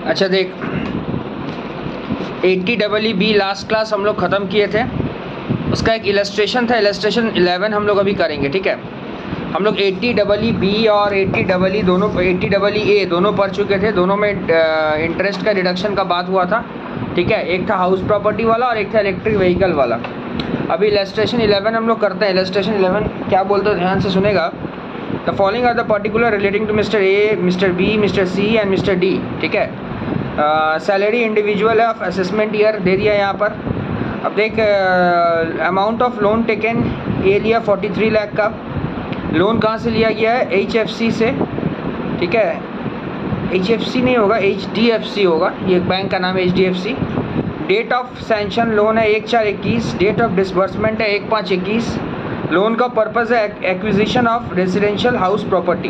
अच्छा देख, 80EE last class हम लोग ख़त्म किए थे, उसका एक इलस्ट्रेशन था, इलस्ट्रेशन 11 हम लोग अभी करेंगे। ठीक है, हम लोग 80EE और 80EE दोनों 80EA दोनों पढ़ चुके थे। दोनों में इंटरेस्ट का रिडक्शन का बात हुआ था। ठीक है, एक था हाउस प्रॉपर्टी वाला और एक था इलेक्ट्रिक व्हीकल वाला। अभी इलस्ट्रेशन 11 हम लोग करते हैं। इलस्ट्रेशन 11 क्या बोलते हैं, ध्यान से सुनेगा। The following are the particular relating to mister A, mister B, mister C and mister D. ठीक है, सैलरी इंडिविजुअल है, ऑफ असेसमेंट ईयर दे दिया यहाँ पर। अब देख, amount of loan taken, A लिया 43 लाख का। लोन कहाँ से लिया गया है? HFC से। ठीक है, HFC नहीं होगा, HDFC होगा, ये बैंक का नाम है HDFC। Date of sanction loan है 1/4/21। डेट ऑफ डिसबर्समेंट है 1/5/21। लोन का पर्पज़ है acquisition of residential house property.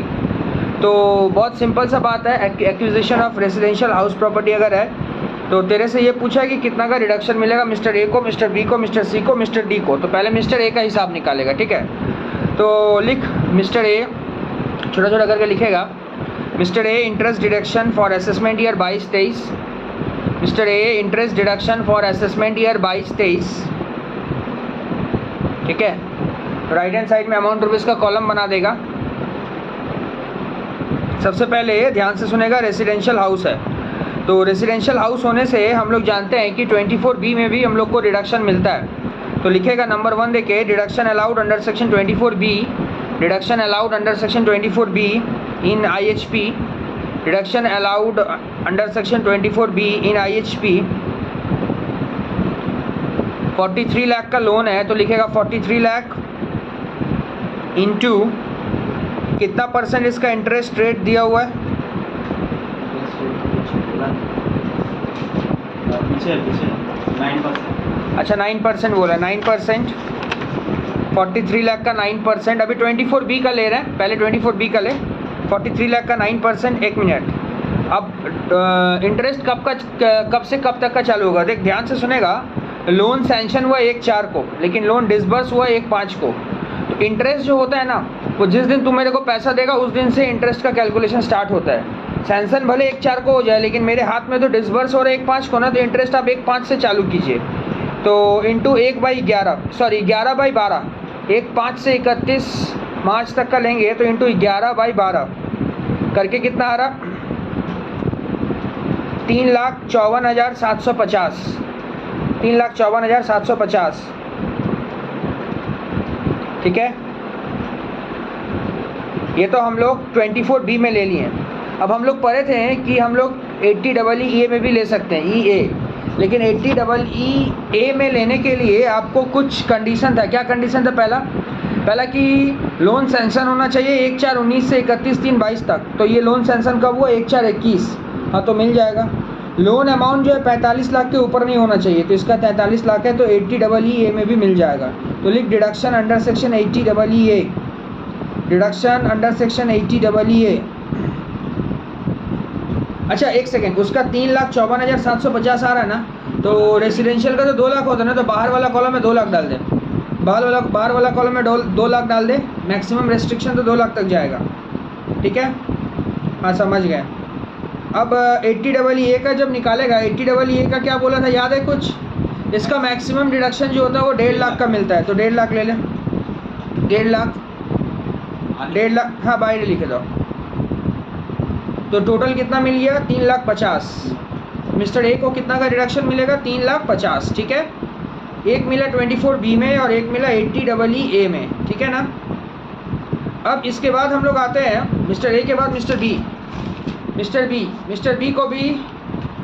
तो बहुत सिंपल सा बात है, acquisition of residential house property अगर है तो तेरे से ये पूछा है कि कितना का रिडक्शन मिलेगा मिस्टर ए को, मिस्टर बी को, मिस्टर सी को, मिस्टर डी को। तो पहले मिस्टर ए का हिसाब निकालेगा। ठीक है, तो लिख मिस्टर ए, छोटा छोटा करके लिखेगा। Mister A interest deduction for assessment year 22-23। Mister A interest deduction for assessment year 22-23। ठीक है, राइट हैंड साइड में अमाउंट रुपीज़ का कॉलम बना देगा। सबसे पहले ध्यान से सुनेगा, रेसिडेंशियल हाउस है तो रेसिडेंशियल हाउस होने से हम लोग जानते हैं कि 24B में भी हम लोग को रिडक्शन मिलता है। तो लिखेगा नंबर 1 देखे, deduction allowed under section 24B, deduction allowed under section 24B इन IHP, deduction allowed under section 24B इन IHP। 43 लाख का लोन है तो लिखेगा 43 लाख इंटू कितना परसेंट इसका इंटरेस्ट रेट दिया हुआ है? पीछे 9%। अच्छा 9% बोला, 9%। 43 लाख का 9%। अभी 24B का ले रहे हैं, पहले 24B का ले। 43 लाख का 9%। 1 मिनट। अब इंटरेस्ट कब से कब तक का चालू होगा? देख ध्यान से सुनेगा। लोन सैंक्शन हुआ 1/4 को, लेकिन लोन डिसबर्स हुआ 1/5 को। तो इंटरेस्ट जो होता है ना, वो जिस दिन तू मेरे को पैसा देगा उस दिन से इंटरेस्ट का कैलकुलेशन स्टार्ट होता है। सैंक्शन भले 1/4 को हो जाए, लेकिन मेरे हाथ में तो डिसबर्स हो रहा है 1/5 को ना, तो इंटरेस्ट आप 1/5 से चालू कीजिए। तो इंटू 11/12, 1/5 से 31 मार्च तक का लेंगे तो इंटू 11/12 करके कितना आ रहा? 3,54,750। 3,54,750। ठीक है, ये तो हम लोग 24B में ले लिए। अब हम लोग पढ़े थे कि हम लोग 80EE में भी ले सकते हैं, EA। लेकिन 80EE में लेने के लिए आपको कुछ कंडीशन था। क्या कंडीशन था? पहला कि लोन सैंक्शन होना चाहिए 1/4/19 से 31/3/22 तक। तो ये लोन सैंक्शन कब हुआ? 1/4/21। हाँ, तो मिल जाएगा। लोन अमाउंट जो है 45 लाख के ऊपर नहीं होना चाहिए, तो इसका 43 लाख है, तो 80EE में भी मिल जाएगा। तो लिख deduction under section 80EE, deduction under section 80EE। अच्छा 1 सेकेंड, उसका 3,54,750 आ रहा है ना, तो रेसिडेंशियल का तो 2 लाख होता है ना, तो बाहर वाला कॉलम में 2 लाख डाल दे। बाहर वाला कॉलम में 2 लाख डाल दे। मैक्सिमम रेस्ट्रिक्शन तो 2 लाख तक जाएगा। ठीक है, हाँ समझ गए। अब 80EE का जब निकालेगा, 80EE का क्या बोला था याद है कुछ? इसका मैक्सिमम डिडक्शन जो होता है वो 1.5 लाख का मिलता है, तो 1.5 लाख ले लें। 1.5 लाख, हाँ बाहर लिखे दो। तो टोटल कितना मिल गया? 3,50,000। मिस्टर ए को कितना का रिडक्शन मिलेगा? 3,50,000। ठीक है, एक मिला 24B में और एक मिला 80EE में। ठीक है ना। अब इसके बाद हम लोग आते हैं मिस्टर ए के बाद मिस्टर बी को भी,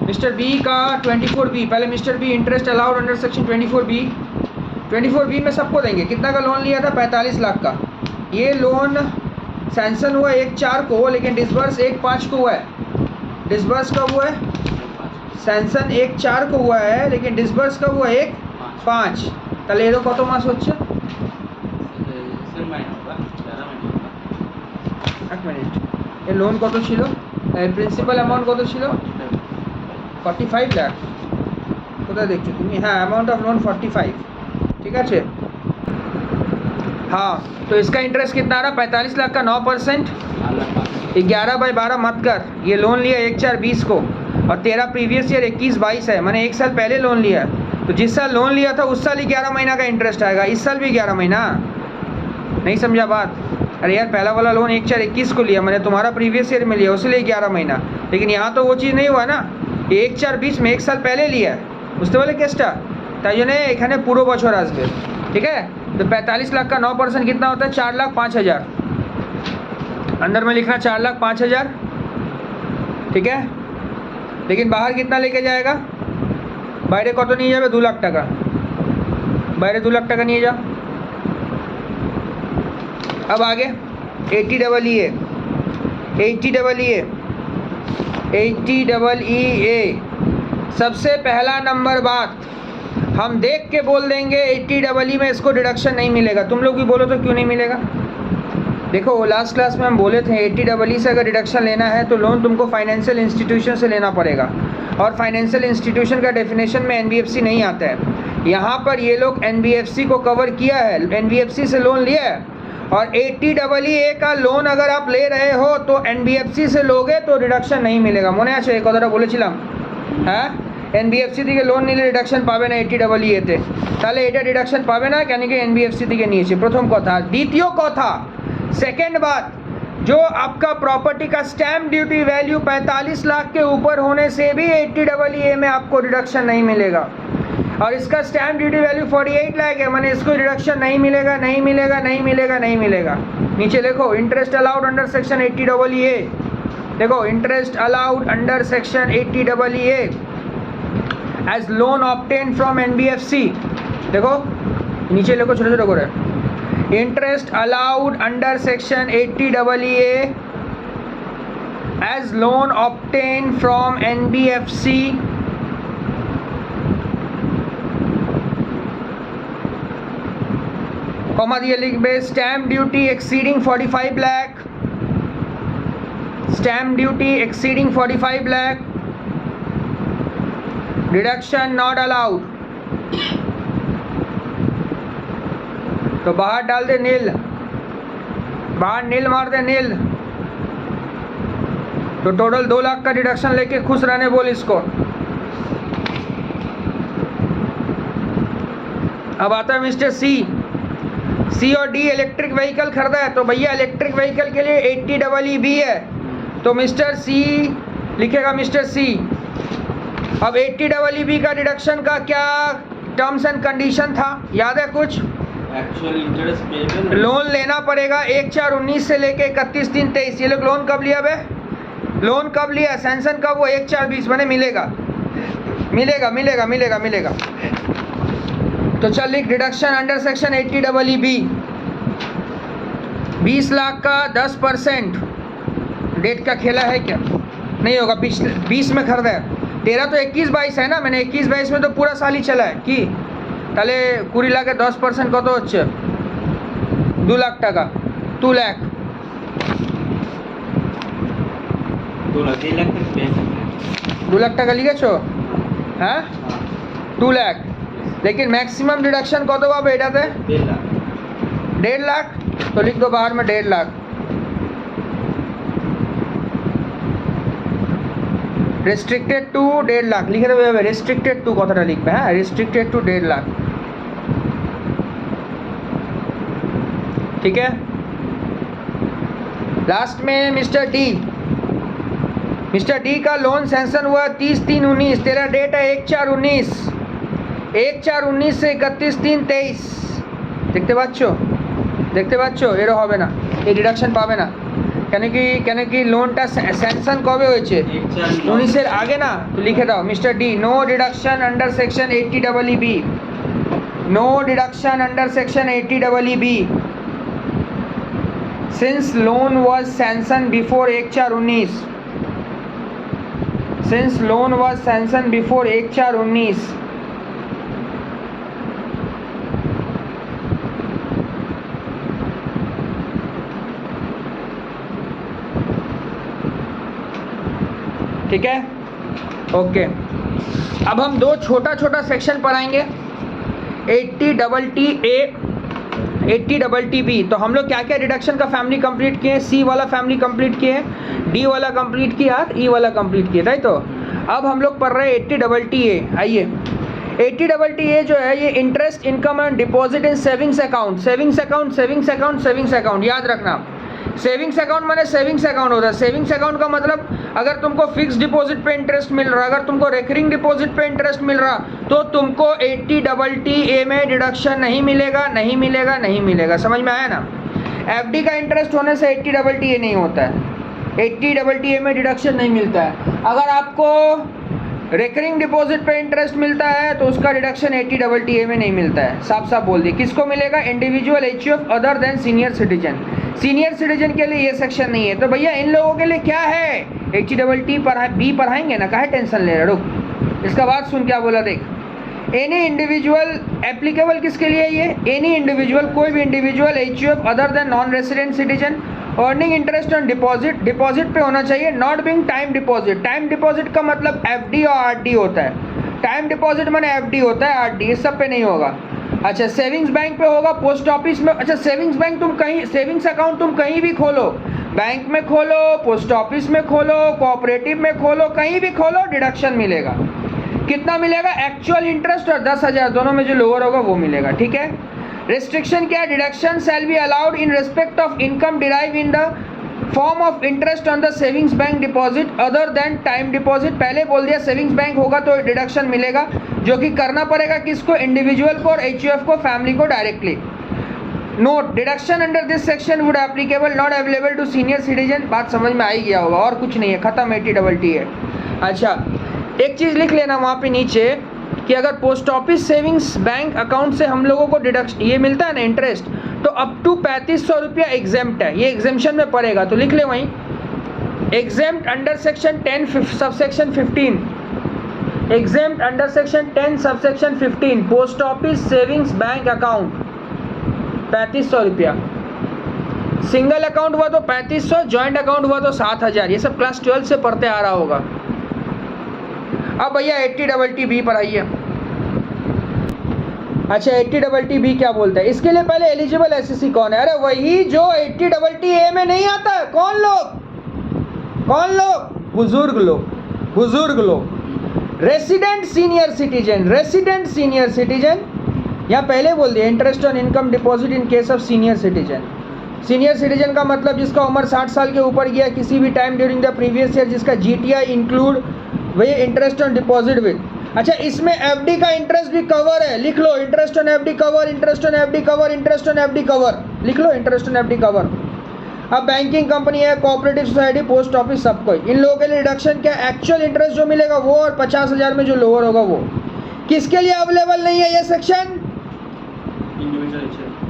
मिस्टर बी का 24B। पहले mister B interest allowed under section 24B में सबको देंगे। कितना का लोन लिया था? 45 लाख का। ये लोन सैंक्शन हुआ 1/4 को, लेकिन डिसबर्स 1/5 को हुआ है। डिसबर्स कब हुआ है? सैंक्शन 1/4 को हुआ है, लेकिन डिसबर्स कब हुआ? 1/5। তাহলে এর কত মাস হচ্ছে? এক মিনিট, এই লোন কত ছিল? প্রিন্সিপাল অ্যামাউন্ট কত ছিল? 45 লাখ। কোথায় দেখছো তুমি? হ্যাঁ, অ্যামাউন্ট অফ लोन 45। ঠিক আছে, हाँ। तो इसका इंटरेस्ट कितना आ रहा? 45 लाख का 9%। 11/12 मत कर, ये लोन लिया 1/4/20 को, और तेरा प्रीवियस ईयर 21-22 है, मैंने 1 साल पहले लोन लिया है, तो जिस साल लोन लिया था उस साल ही 11 महीना का इंटरेस्ट आएगा, इस साल भी 11 महीना। नहीं समझा बात? अरे यार पहला वाला लोन 1/4/21 को लिया मैंने, तुम्हारा प्रीवियस ईयर में लिया, उसलिए 11 महीना। लेकिन यहाँ तो वो चीज़ नहीं हुआ ना, 1/4/20 में 1 साल पहले लिया है, বুঝতে পারলে কেসটা? তাই জন্য এখানে পুরো বছর আসবে, ठीक है। तो 45 लाख का 9% कितना होता है? 4,05,000। अंदर में लिखना 4,05,000, ठीक है। लेकिन बाहर कितना लेके जाएगा? বাইরে কত নিয়ে যাবে? 2 লাখ টাকা। বাইরে 2 लाख টাকা নিয়ে যাও। अब आगे 80EE सबसे पहला नंबर बात, हम देख के बोल देंगे 80EE में इसको डिडक्शन नहीं मिलेगा। तुम लोग भी बोलो तो क्यों नहीं मिलेगा? देखो लास्ट क्लास में हम बोले थे 80EE से अगर डिडक्शन लेना है तो लोन तुमको फाइनेंशियल इंस्टीट्यूशन से लेना पड़ेगा, और फाइनेंशियल इंस्टीट्यूशन का डेफिनेशन में एनबीएफसी नहीं आता है। यहाँ पर ये लोग एनबीएफसी को कवर किया है, एनबीएफसी से लोन लिया है, और 80EE का लोन अगर आप ले रहे हो तो एनबीएफसी से लोगे तो डिडक्शन नहीं मिलेगा। মনে আছে এই কথাটা বলেছিলাম? হ্যাঁ, এনবিএফসি থেকে লোন নিলে ডিডাকশন পাবে না 80EE তে, তাহলে এটা ডিডাকশন পাবে না কেন কি এনবিএফসি থেকে নিয়েছে, প্রথম কথা। দ্বিতীয় কথা, सेकेंड बात, जो आपका प्रॉपर्टी का स्टैम्प ड्यूटी वैल्यू 45 लाख के ऊपर होने से भी 80EE में आपको डिडक्शन नहीं मिलेगा, और इसका स्टैम्प ड्यूटी वैल्यू 48 लाख है, मैंने इसको डिडक्शन नहीं मिलेगा, नहीं मिलेगा, नहीं मिलेगा, नहीं मिलेगा। नीचे देखो interest allowed under section 80EE, देखो interest allowed under section 80EE as loan obtain from NBFC. देखो नीचे लिखो छोटे छोटे करे, interest allowed under section 80EE as loan obtained from NBFC comma दिए लिखबे stamp duty exceeding 45 lakh, stamp duty exceeding 45 lakh, deduction not allowed. तो बाहर डाल दे नील, बाहर नील मार दे नील। तो टोटल 2 लाख का डिडक्शन लेके खुश रहने बोल इसको। अब आता है मिस्टर सी और डी इलेक्ट्रिक व्हीकल खरीदा है, तो भैया इलेक्ट्रिक व्हीकल के लिए 80EE है, तो मिस्टर सी लिखेगा मिस्टर सी। अब 80EE का डिडक्शन का क्या टर्म्स एंड कंडीशन था, याद है कुछ? एक्चुअल इंटरेस्ट पेबल लोन लेना पड़ेगा 1/4/19 से लेके 31/3/23। ये लोग लोन कब लिया बे? लोन कब लिया? सैंक्शन कब हुआ? 1/4/20 मैंने मिलेगा मिलेगा मिलेगा मिलेगा मिलेगा। तो चल लिख deduction under section 80EE 20 lakh का 10%। डेट का खेला है क्या? नहीं होगा, पिछले 20 में खरीदा है, तेरा तो 21-22 है ना, मैंने 21-22 में तो पूरा साल ही चला है कि তাহলে 20 লাখে 10% কত হচ্ছে? 2 লাখ টাকা, 2 লাখ 2 লাখ টাকা লিখেছো? হ্যাঁ 2 লাখ, लेकिन मैक्सिमम डिडक्शन কত পাবে এটাতে? 1.5 लाख। तो लिख दो बाहर में 1.5 लाख। रेस्ट्रिक्टेड टू 1.5 लाख लिखे देवे, रेस्ट्रिक्टेड टू कथाटा लिखबे। हाँ रेस्ट्रिक्टेड टू 1.5 लाख, ठीक है। लास्ट में मिस्टर डी का लोन सैंक्शन हुआ 30/3/19, तेरा डेट है 1/4/19, 1/4/19 से 31/3/23। দেখতে পাচ্ছো এরও হবে না, এই ডিডাকশন পাবে না কেন কি লোনটা স্যাংশন কবে হয়েছে? 19-এর আগে না। তো লিখে দাও mister D, no deduction under section 80EE, no deduction under section 80EE since loan was sanctioned before 1/4/19, since loan was sanctioned before 1/4/19। ठीक है, ओके। अब हम दो छोटा छोटा सेक्शन पढ़ाएंगे, 80EE 80EE। तो हम लोग क्या क्या डिडक्शन का फैमिली कंप्लीट किए? सी वाला फैमिली कंप्लीट किए, डी वाला कंप्लीट किया, ई वाला कंप्लीट किया, ताई तो। अब हम लोग पढ़ रहे हैं 80TTA। आइए 80TTA जो है ये interest income and deposit in savings account. Savings account, savings account, savings account, याद रखना। सेविंग्स अकाउंट माने सेविंग्स अकाउंट होता है। सेविंग्स अकाउंट का मतलब अगर तुमको फिक्स डिपॉजिट पे इंटरेस्ट मिल रहा, अगर तुमको रेकरिंग डिपॉजिट पे इंटरेस्ट मिल रहा, तो तुमको 80TTA में डिडक्शन नहीं मिलेगा, नहीं मिलेगा, नहीं मिलेगा। समझ में आया ना? एफडी का इंटरेस्ट होने से 80TTA नहीं होता है, 80TTA में डिडक्शन नहीं मिलता है। अगर आपको रेकरिंग डिपॉजिट पे इंटरेस्ट मिलता है तो उसका डिडक्शन 80TTA में नहीं मिलता है। साफ साफ बोल दिए। किसको मिलेगा? Individual HUF other than senior citizen. Senior citizen के लिए ये सेक्शन नहीं है। तो भैया इन लोगों के लिए क्या है? 80TTA बी पढ़ाएंगे ना, काहे टेंशन ले रहे? रुक, इसका बाद सुन क्या बोला देख। एनी इंडिविजुअल एप्लीकेबल किसके लिए? ये एनी इंडिविजुअल, कोई भी individual HUF other than non resident citizen earning interest on deposit, deposit पे होना चाहिए। Not being time deposit, time deposit का मतलब एफडी और आरडी होता है। टाइम डिपॉजिट माने एफडी होता है, आरडी इस सब पे नहीं होगा। अच्छा, सेविंग्स बैंक पे होगा, पोस्ट ऑफिस में। अच्छा, सेविंग्स बैंक तुम कहीं, सेविंग्स अकाउंट तुम कहीं भी खोलो, बैंक में खोलो, पोस्ट ऑफिस में खोलो, कोऑपरेटिव में खोलो, कहीं भी खोलो, डिडक्शन मिलेगा। कितना मिलेगा? एक्चुअल इंटरेस्ट और 10,000 दोनों में जो लोअर होगा वो मिलेगा। ठीक है। रिस्ट्रिक्शन क्या है? Deduction shall be allowed in respect of income derive in the form of interest on the savings bank deposit other than time deposit. पहले बोल दिया सेविंग्स बैंक होगा तो डिडक्शन मिलेगा, जो कि करना पड़ेगा किसको? इंडिविजुअल को और एचयूएफ को, फैमिली को directly. Note, deduction under this section would applicable not available to senior citizen. बात समझ में आई गया होगा, और कुछ नहीं है, खत्म 80TTA। अच्छा, एक चीज़ लिख लेना वहाँ पे नीचे कि अगर post office savings bank account से हम लोगों को डिडक्शन ये मिलता है ना इंटरेस्ट, तो अप टू 3500 रुपया एग्जेम्प्ट है। ये एग्जेम्पशन में पड़ेगा, तो लिख ले वहीं exempt under section 10 subsection 15। Exempt under section 10 subsection 15 post office savings bank account 3500 रुपया। सिंगल अकाउंट हुआ तो 3500, जॉइंट अकाउंट हुआ तो 7000। ये सब क्लास 12 से पढ़ते आ रहा होगा। अब भैया 80TB पर आइए। अच्छा, 80TB क्या बोलता है? इसके लिए पहले एलिजिबल एसएससी कौन है? अरे वही जो 80TTA में नहीं आता है। कौन लोग? कौन लोग? बुजुर्ग लोग, बुजुर्ग लोग। Resident senior citizen, resident senior citizen. यहाँ पहले बोल दिया interest on income deposit in case of senior citizen. Senior citizen का मतलब जिसका उम्र 60 साल के ऊपर गया किसी भी time during the previous year, जिसका जीटीआई इंक्लूड वही इंटरेस्ट ऑन डिपॉजिट विद। अच्छा, इसमें एफडी का इंटरेस्ट भी कवर है, लिख लो। Interest on FD cover, interest on FD cover, interest on FD cover, लिख लो इंटरेस्ट ऑन एफडी कवर। अब बैंकिंग कंपनी है, कोऑपरेटिव सोसाइटी, पोस्ट ऑफिस, सब कोई, इन लोगों के लिए रिडक्शन क्या? एक्चुअल इंटरेस्ट जो मिलेगा वो, और 50,000 में जो लोअर होगा वो। किसके लिए अवेलेबल नहीं है ये section?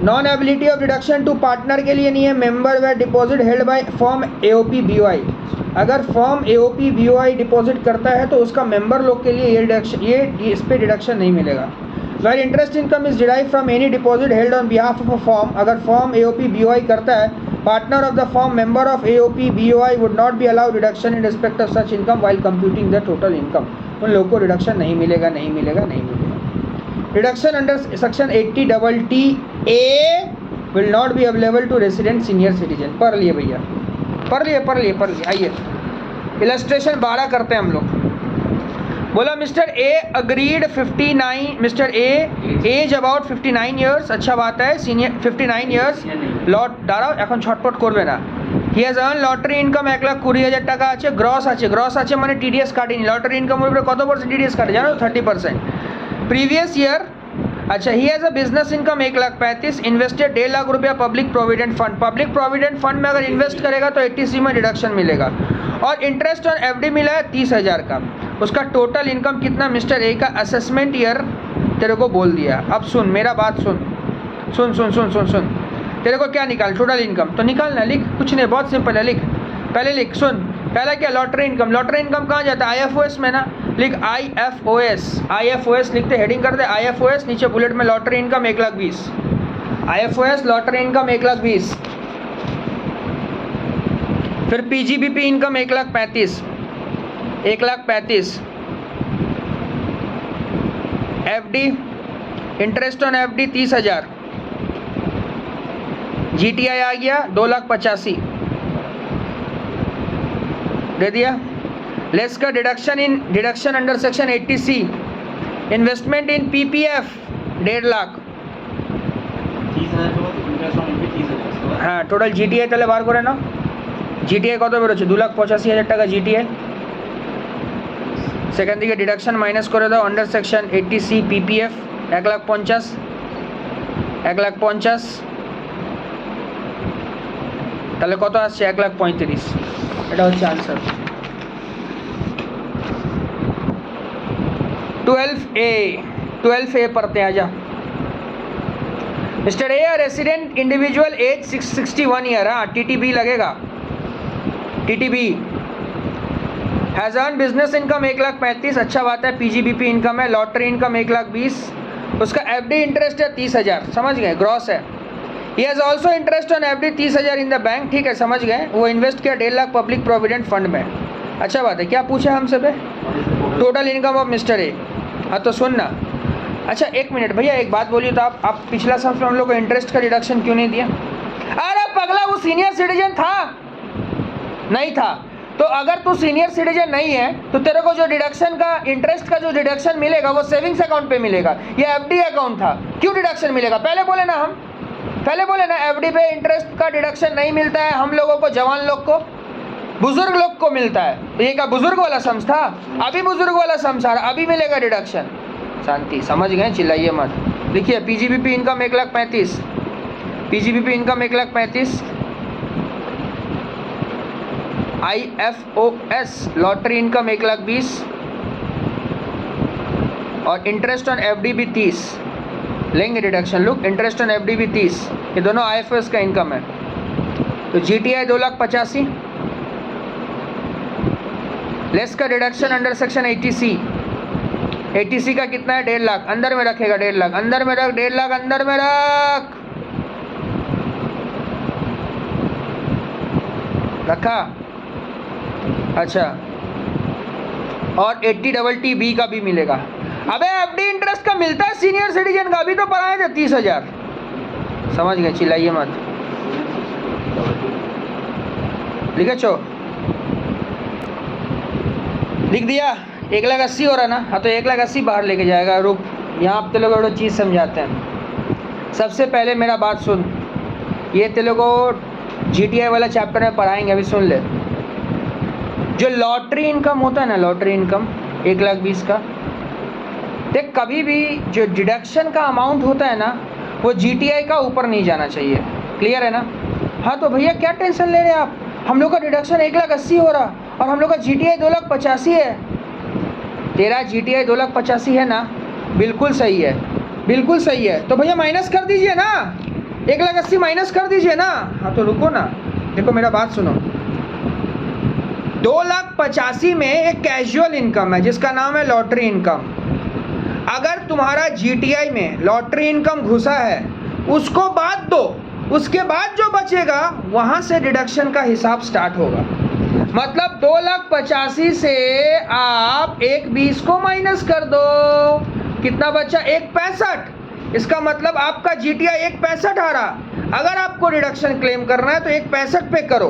Non ability of deduction to partner के लिए नहीं है। मेंबर व deposit held by firm AOP BOI. अगर फॉर्म एओपी बीओआई डिपॉजिट करता है तो उसका मेंबर लोग के लिए ये डिडक्शन, ये इस पे डिडक्शन नहीं मिलेगा। Where interest income is derive from any deposit held on behalf of a firm. अगर फॉर्म एओपी बीओआई करता है, partner of the firm member of AOP BOI would not be allowed deduction in respect of such income while computing the total income. उन लोगों को deduction नहीं मिलेगा, नहीं मिलेगा, नहीं मिलेगा। Reduction under section 80TTA will not be available to resident senior citizen। पढ़ लिए भैया, पढ़ लिए, पढ़ लिए, पढ़ लिए। आइए इलस्ट्रेशन 12 करते हैं हम लोग। बोला mister A agreed 59, mister A as about 59 years. अच्छा बात है, सीनियर 59 ईयर्स। লট দাঁড়াও, এখন ছটপট করবে না। He has earn lottery income 1,20,000 টাকা আছে, গ্রস আছে। গ্রস আছে মানে টিডিএস কাটেনি। লটারি ইনকামের উপরে কত % টিডিএস কাটে জানো? 30%। प्रीवियस ईयर, अच्छा, ही has a business income 1,35,000, invested 1.5 lakh रुपया public provident fund. Public provident fund में अगर इन्वेस्ट करेगा तो 80C में डिडक्शन मिलेगा। और इंटरेस्ट ऑन एफडी मिला है 30,000 का। उसका टोटल इनकम कितना? मिस्टर ए का असेसमेंट ईयर तेरे को बोल दिया। अब सुन, मेरा बात सुन, सुन सुन सुन सुन सुन। तेरे को क्या निकाल? टोटल इनकम तो निकालना, लिख, कुछ नहीं, बहुत सिंपल है, लिख, पहले लिख, सुन। पहला क्या? Lottery income. लॉटरी इनकम कहाँ जाता है? आईएफओएस में ना, लिख आईएफओएस। आईएफओएस लिखते, हेडिंग करते आईएफओएस, नीचे बुलेट में lottery income 1,20,000। IFOS lottery income 1,20,000। फिर PGBP income 1,35,000, 1,35,000। FD, interest on FD 30,000। GTI आ गया 2,85,000 दे दिया। लेस का deduction under section 80C, investment in PPF 1.5 lakh. 30,000 হ্যাঁ টোটাল জিটিআই তাহলে বার করে নাও। জিটিআই কত বেরোচ্ছে? 2,85,000 টাকা জিটিআই। সেখান থেকে ডিডাকশন মাইনাস করে দাও আন্ডার সেকশন 80C PPF 1,50,000, 1,50,000 তাহলে কত আসছে? 1,35,000। এটা হচ্ছে আনসার। 12A पढ़ते हैं। आजा mister A resident individual as 61 year. हाँ TTB लगेगा। TTB has earn business income 1,35,000, अच्छा बात है। PGBP इनकम है। Lottery income 1,20,000। उसका FD इंटरेस्ट है 30,000, समझ गए, ग्रॉस है। He has also interest on FD 30,000 in the bank, ठीक है, समझ गए। वो इन्वेस्ट किया 1.5 लाख पब्लिक प्रोविडेंट फंड में, अच्छा बात है। क्या पूछा हमसे पे? Total income of mister A. हाँ तो सुनना। अच्छा एक मिनट भैया, एक बात बोलिए तो आप पिछला साल में हम लोग को इंटरेस्ट का डिडक्शन क्यों नहीं दिया? अरे पगला, वो सीनियर सिटीजन था नहीं था? तो अगर तू सीनियर सिटीजन नहीं है तो तेरे को जो डिडक्शन का इंटरेस्ट का जो डिडक्शन मिलेगा वो सेविंग्स अकाउंट पे मिलेगा। ये FD अकाउंट था, क्यों डिडक्शन मिलेगा? पहले बोले ना, हम पहले बोले ना FD पे इंटरेस्ट का डिडक्शन नहीं मिलता है हम लोगों को, जवान लोग को, बुजुर्ग लोग को मिलता है। तो ये क्या बुजुर्ग वाला सम्स था? अभी बुजुर्ग वाला सम्स आ रहा, अभी मिलेगा डिडक्शन। शांति, समझ गए, चिल्लाइए मत। लिखिए PGBP income 1,35,000, PGBP income 1,35,000। IFOS lottery income 1,20,000 और इंटरेस्ट ऑन FD भी 30 लेंगे deduction. Look, interest on FD भी 30, ये दोनों IFOS का इनकम है। तो GTI 2,85,000 लेस का deduction under section 80C। 80C का कितना है? 1.5 लाख। अंदर में रखेगा 1.5 लाख, अंदर में रख, 1.5 लाख अंदर में रख, रखा, अच्छा। और 80TTB का भी मिलेगा। अबे FD इंटरेस्ट का मिलता है सीनियर सिटीजन का, अभी तो पढ़ाए थे 30,000, समझ गए, चिल्लाइए मत। लिखे छो, लिख दिया। 1,80,000 हो रहा ना? हाँ तो 1,80,000 बाहर लेके जाएगा। रुक, यहाँ आप तेरे को चीज़ समझाते हैं। सबसे पहले मेरा बात सुन, ये तेरे को GTI वाला चैप्टर में पढ़ाएंगे, अभी सुन ले। जो लॉटरी इनकम होता है ना, लॉटरी इनकम 1,20,000 का, देख कभी भी जो डिडक्शन का अमाउंट होता है ना वो GTI का ऊपर नहीं जाना चाहिए, क्लियर है ना? हाँ तो भैया क्या टेंशन ले रहे हैं आप? हम लोग का डिडक्शन 1,80,000 हो रहा और हम लोग का GTI 2,85,000 है। तेरा GTI 2,85,000 है ना? बिल्कुल सही है, बिल्कुल सही है। तो भैया माइनस कर दीजिए ना, 1,80,000 माइनस कर दीजिए ना। हाँ तो रुको ना, देखो मेरा बात सुनो। 2,85,000 में एक कैजुअल इनकम है जिसका नाम है लॉटरी इनकम। अगर तुम्हारा GTI में लॉटरी इनकम घुसा है उसको बात दो, उसके बाद जो बचेगा वहां से डिडक्शन का हिसाब स्टार्ट होगा। मतलब 2,85,000 से आप 1,20,000 को माइनस कर दो, कितना बचा? 1,65,000। इसका मतलब आपका GTI 1,65,000 आ रहा। अगर आपको डिडक्शन क्लेम करना है तो 1,65,000 पे करो।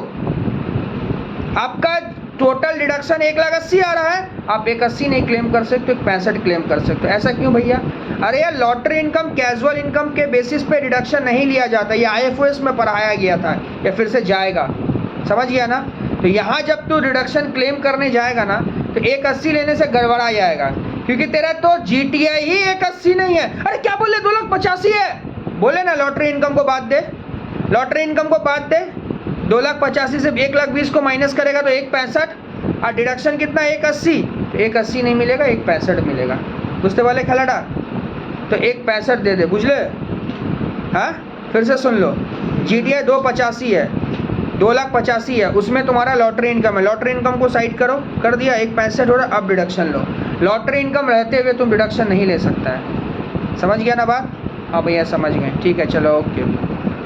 आपका टोटल डिडक्शन 1,80,000 आ रहा है, आप 1,80,000 नहीं क्लेम कर सकते, 1,65,000 क्लेम कर सकते हो। ऐसा क्यों भैया? अरे यार लॉटरी इनकम कैजुअल इनकम के बेसिस पे डिडक्शन नहीं लिया जाता, ये IFOS में पढ़ाया गया था, या फिर से जाएगा, समझ गया ना? तो यहाँ जब तू डिडक्शन क्लेम करने जाएगा ना तो 1,80,000 लेने से गड़बड़ा जाएगा, क्योंकि तेरा तो GTI ही 1,80,000 नहीं है। अरे क्या बोले? 2,85,000 है, बोले ना लॉटरी इनकम को बात दे, लॉटरी इनकम को बात दे। 2,85,000 से 1,20,000 को माइनस करेगा तो 1,65,000 और डिडक्शन कितना? 1,80,000। तो 1,80,000 नहीं मिलेगा, 1,65,000 मिलेगा। बुझते वाले खलाड़ा, तो 1,65,000 दे दे, बुझ ले? हाँ फिर से सुन लो, GTI 2,85,000 है, 2,85,000 है, उसमें तुम्हारा लॉटरी इनकम है। लॉटरी इनकम को साइड करो, कर दिया, 1,65,000 हो रहा, अब डिडक्शन लो। लॉटरी इनकम रहते हुए तुम डिडक्शन नहीं ले सकता है, समझ गया ना बात? हाँ भैया समझ गए, ठीक है, चलो ओके।